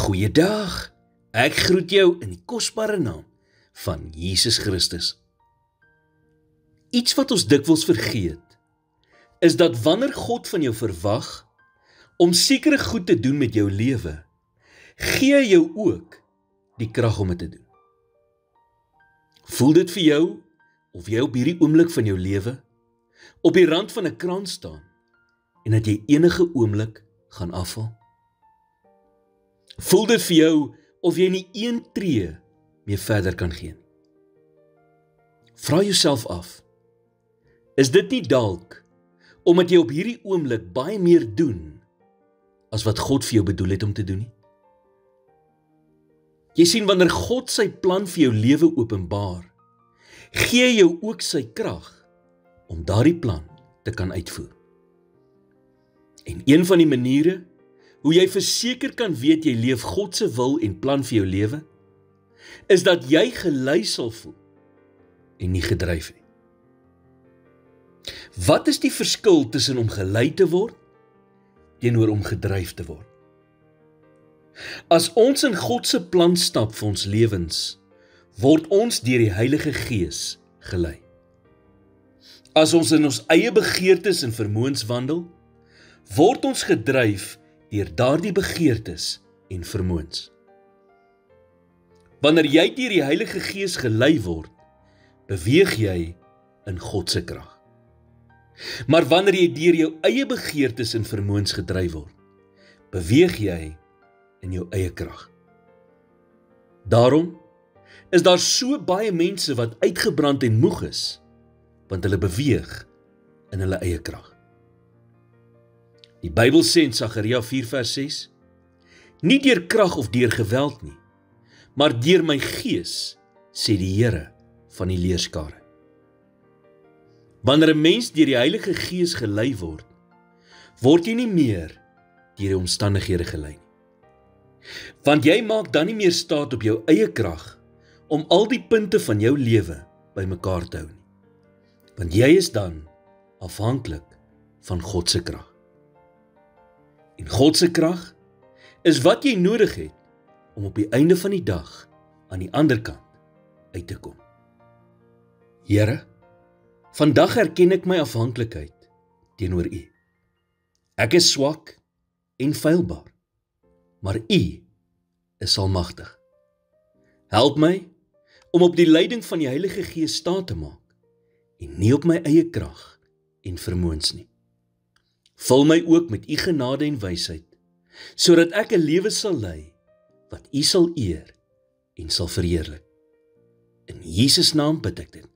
Goeiedag, ek groet jou in die kosbare naam van Jesus Christus. Iets wat ons dikwels vergeet, is dat wanneer God van jou verwag om sekere goed te doen met jou lewe, gee hy jou ook die krag om dit te doen. Voel dit vir jou, of jy op hierdie oomblik van jou lewe, op die rand van 'n kraan staan, en dat jy enige oomblik gaan afval? Voel dit vir jou, of jy nie een tree meer verder kan gaan? Vra jouself af, is dit nie dalk, omdat jy op hierdie oomblik baie meer doen, as wat God vir jou bedoel het om te doen nie? Jy sien, wanneer God sy plan vir jou lewe openbaar, gee hy jou ook sy krag om daardie plan te kan uitvoer. En een van die maniere hoe jy verseker kan weet jy leef God se wil en plan vir jou lewe, is dat jy gelei sal voel en nie gedryf nie. Wat is die verskil tussen om gelei te word teenoor om gedryf te word? As ons in God se plan stap vir ons lewens, word ons deur die Heilige Gees gelei. As ons in ons eie begeertes en vermoëns wandel, word ons gedryf deur daardie begeertes en vermoëns. Wanneer jy deur die Heilige Gees gelei word, beweeg jy in God se krag. Maar wanneer jy deur jou eie begeertes en vermoëns gedryf word, beweeg jy in jou eie krag. Daarom is daar so baie mense wat uitgebrand en moeg is, want hulle beweeg in hulle eie krag. Die Bybel sê in Sagaria 4 vers 6, nie deur krag of deur geweld nie, maar deur my gees, sê die Here van die leerskare. Wanneer 'n mens deur die Heilige Gees gelei word, word jy nie meer deur die omstandighede gelei nie. Want jy maak dan nie meer staat op jou eie krag om al die punte van jou lewe bymekaar te hou nie. Want jy is dan afhanklik van God se krag. En God se krag is wat jy nodig het om op die einde van die dag aan die ander kant uit te kom. Here, vandag erken ek my afhanklikheid teenoor U. Ek is swak en feilbaar, maar U is almagtig. Help my om op die leiding van die Heilige Gees staat te maak en nie op my eie krag en vermoëns nie. Vul my ook met U genade en wysheid, sodat ek 'n lewe sal lei wat U sal eer en sal verheerlik. In Jesus naam bid ek dit.